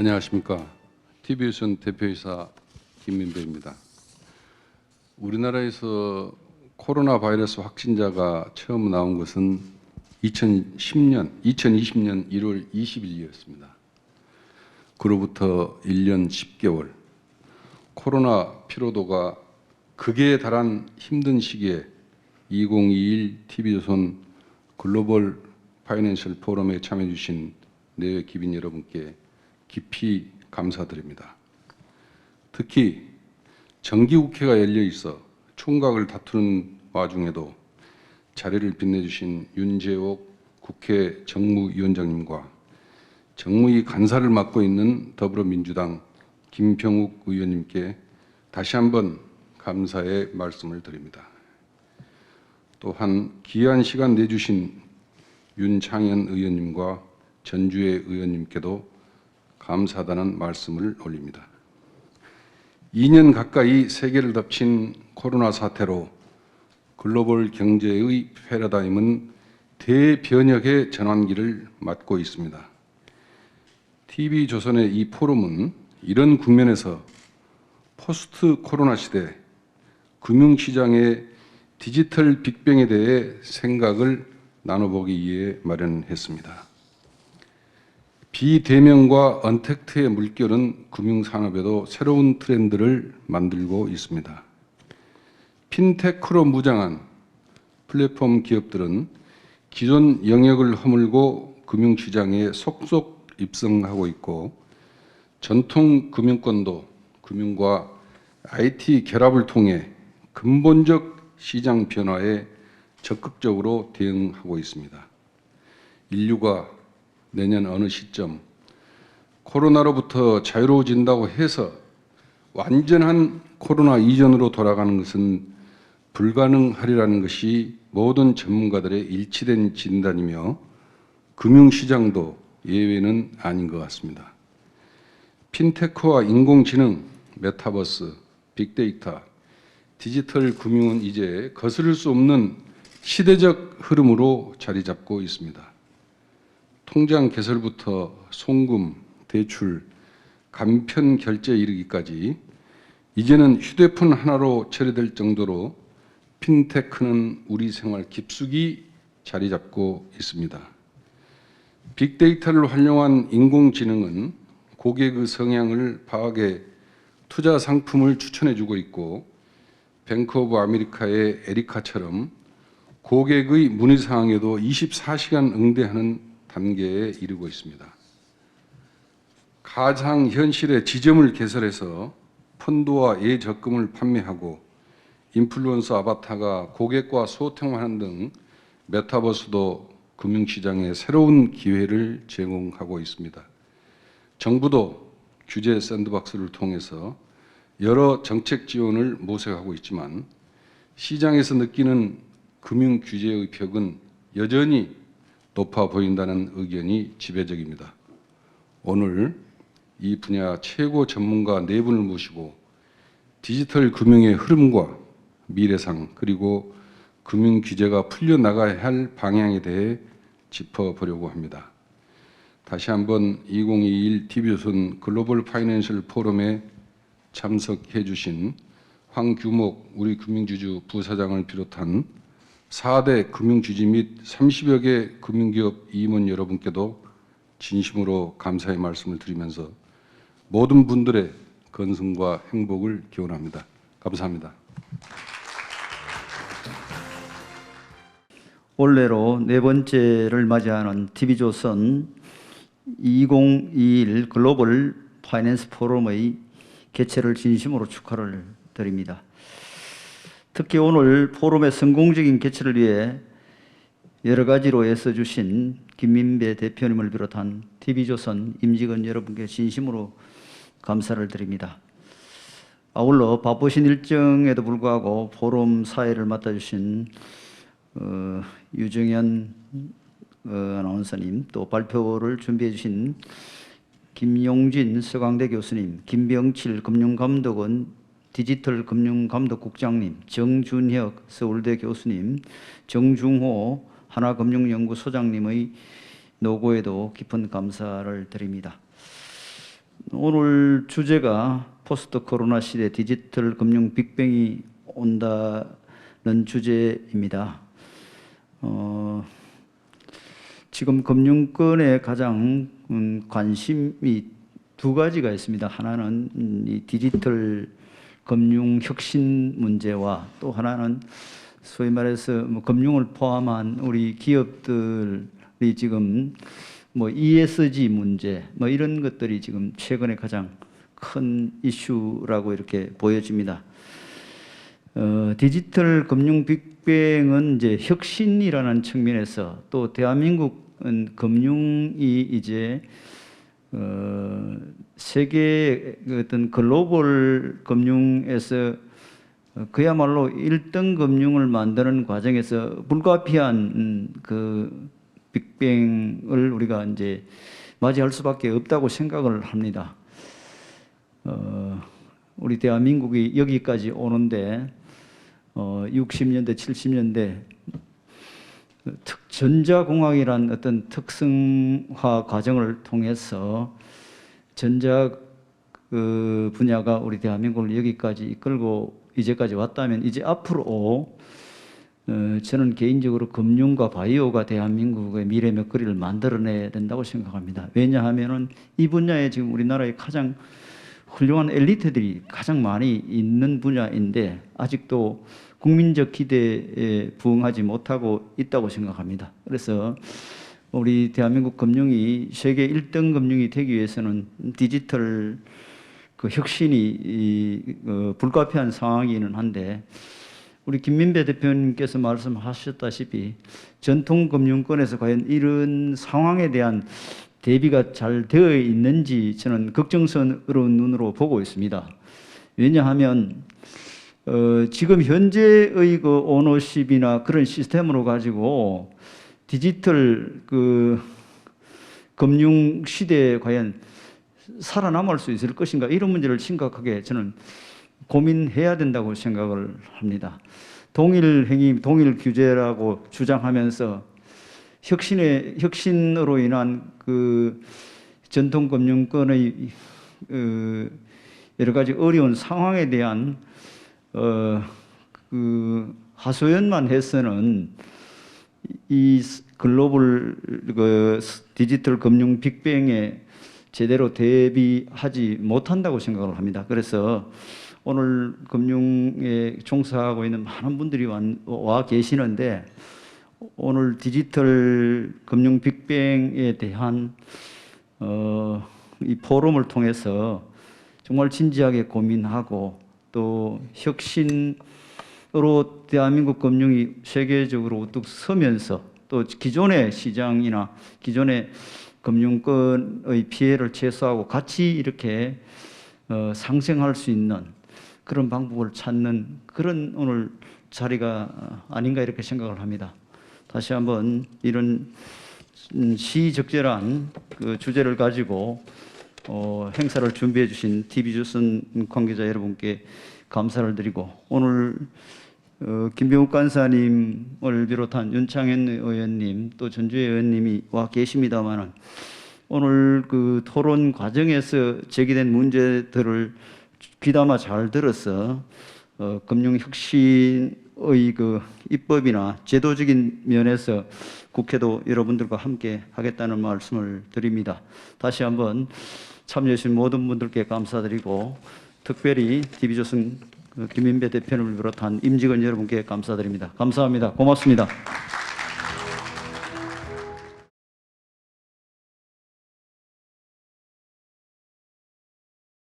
안녕하십니까. TV조선 대표이사 김민배입니다. 우리나라에서 코로나 바이러스 확진자가 처음 나온 것은 2020년 1월 20일이었습니다. 그로부터 1년 10개월, 코로나 피로도가 극에 달한 힘든 시기에 2021 TV조선 글로벌 파이낸셜 포럼에 참여해 주신 내외 기빈 여러분께 깊이 감사드립니다. 특히 정기국회가 열려 있어 총각을 다투는 와중에도 자리를 빛내주신 윤재옥 국회 정무위원장님과 정무위 간사를 맡고 있는 더불어민주당 김병욱 의원님께 다시 한번 감사의 말씀을 드립니다. 또한 귀한 시간 내주신 윤창현 의원님과 전주혜 의원님께도 감사하다는 말씀을 올립니다. 2년 가까이 세계를 덮친 코로나 사태로 글로벌 경제의 패러다임은 대변혁의 전환기를 맞고 있습니다. TV조선의 이 포럼은 이런 국면에서 포스트 코로나 시대 금융시장의 디지털 빅뱅에 대해 생각을 나눠보기 위해 마련했습니다. 비대면과 언택트의 물결은 금융산업에도 새로운 트렌드를 만들고 있습니다. 핀테크로 무장한 플랫폼 기업들은 기존 영역을 허물고 금융시장에 속속 입성하고 있고, 전통 금융권도 금융과 IT 결합을 통해 근본적 시장 변화에 적극적으로 대응하고 있습니다. 인류가 내년 어느 시점 코로나로부터 자유로워진다고 해서 완전한 코로나 이전으로 돌아가는 것은 불가능하리라는 것이 모든 전문가들의 일치된 진단이며 금융시장도 예외는 아닌 것 같습니다. 핀테크와 인공지능, 메타버스, 빅데이터, 디지털 금융은 이제 거스를 수 없는 시대적 흐름으로 자리 잡고 있습니다. 통장 개설부터 송금, 대출, 간편 결제에 이르기까지 이제는 휴대폰 하나로 처리될 정도로 핀테크는 우리 생활 깊숙이 자리 잡고 있습니다. 빅데이터를 활용한 인공지능은 고객의 성향을 파악해 투자 상품을 추천해 주고 있고, 뱅크 오브 아메리카의 에리카처럼 고객의 문의사항에도 24시간 응대하는 단계에 이르고 있습니다. 가상현실의 지점을 개설해서 펀드와 예적금을 판매하고 인플루언서 아바타가 고객과 소통하는 등 메타버스도 금융시장에 새로운 기회를 제공하고 있습니다. 정부도 규제 샌드박스를 통해서 여러 정책 지원을 모색하고 있지만 시장에서 느끼는 금융 규제의 벽은 여전히 높아 보인다는 의견이 지배적입니다. 오늘 이 분야 최고 전문가 4분을 모시고 디지털 금융의 흐름과 미래상, 그리고 금융 규제가 풀려나가야 할 방향에 대해 짚어보려고 합니다. 다시 한번 2021 TV조선 글로벌 파이낸셜 포럼에 참석해 주신 황규목 우리 금융주주 부사장을 비롯한 4대 금융주주 및 30여 개 금융기업 임원 여러분께도 진심으로 감사의 말씀을 드리면서 모든 분들의 건승과 행복을 기원합니다. 감사합니다. 올해로 4번째를 맞이하는 TV조선 2021 글로벌 파이낸스 포럼의 개최를 진심으로 축하를 드립니다. 특히 오늘 포럼의 성공적인 개최를 위해 여러 가지로 애써주신 김민배 대표님을 비롯한 TV조선 임직원 여러분께 진심으로 감사를 드립니다. 아울러 바쁘신 일정에도 불구하고 포럼 사회를 맡아주신 유정현 아나운서님, 또 발표를 준비해 주신 김용진 서강대 교수님, 김병칠 금융감독원 디지털 금융감독국장님, 정준혁 서울대 교수님, 정중호 하나금융연구소장님의 노고에도 깊은 감사를 드립니다. 오늘 주제가 포스트 코로나 시대 디지털 금융 빅뱅이 온다는 주제입니다. 지금 금융권에 가장 관심이 두 가지가 있습니다. 하나는 이 디지털 금융 혁신 문제와 또 하나는 소위 말해서 뭐 금융을 포함한 우리 기업들이 지금 뭐 ESG 문제 뭐 이런 것들이 지금 최근에 가장 큰 이슈라고 이렇게 보여집니다. 디지털 금융 빅뱅은 이제 혁신이라는 측면에서 또 대한민국은 금융이 이제 세계 어떤 글로벌 금융에서 그야말로 1등 금융을 만드는 과정에서 불가피한 그 빅뱅을 우리가 이제 맞이할 수밖에 없다고 생각을 합니다. 우리 대한민국이 여기까지 오는데 60년대, 70년대 전자공학이란 어떤 특성화 과정을 통해서 전자 분야가 우리 대한민국을 여기까지 이끌고 이제까지 왔다면 이제 앞으로 저는 개인적으로 금융과 바이오가 대한민국의 미래 먹거리를 만들어내야 된다고 생각합니다. 왜냐하면은 이 분야에 지금 우리나라의 가장 훌륭한 엘리트들이 가장 많이 있는 분야인데 아직도 국민적 기대에 부응하지 못하고 있다고 생각합니다. 그래서 우리 대한민국 금융이 세계 1등 금융이 되기 위해서는 디지털 그 혁신이 불가피한 상황이기는 한데 우리 김민배 대표님께서 말씀하셨다시피 전통 금융권에서 과연 이런 상황에 대한 대비가 잘 되어 있는지 저는 걱정스러운 눈으로 보고 있습니다. 왜냐하면 지금 현재의 그 오너십이나 그런 시스템으로 가지고 디지털 그 금융 시대에 과연 살아남을 수 있을 것인가 이런 문제를 심각하게 저는 고민해야 된다고 생각을 합니다. 동일 행위, 동일 규제라고 주장하면서 혁신으로 인한 그 전통 금융권의 여러 가지 어려운 상황에 대한 그 하소연만 해서는 이 글로벌 그 디지털 금융 빅뱅에 제대로 대비하지 못한다고 생각을 합니다. 그래서 오늘 금융에 종사하고 있는 많은 분들이 와 계시는데 오늘 디지털 금융 빅뱅에 대한 이 포럼을 통해서 정말 진지하게 고민하고 또 혁신으로 대한민국 금융이 세계적으로 우뚝 서면서 또 기존의 시장이나 기존의 금융권의 피해를 최소화하고 같이 이렇게 상생할 수 있는 그런 방법을 찾는 그런 오늘 자리가 아닌가 이렇게 생각을 합니다. 다시 한번 이런 시적절한 그 주제를 가지고 행사를 준비해 주신 TV조선 관계자 여러분께 감사를 드리고 오늘 김병욱 간사님을 비롯한 윤창현 의원님 또 전주혜 의원님이 와 계십니다만은 오늘 그 토론 과정에서 제기된 문제들을 귀담아 잘 들어서 금융혁신의 그 입법이나 제도적인 면에서 국회도 여러분들과 함께 하겠다는 말씀을 드립니다. 다시 한번 참여해 주신 모든 분들께 감사드리고 특별히 TV조선 김민배 대표님을 비롯한 임직원 여러분께 감사드립니다. 감사합니다. 고맙습니다.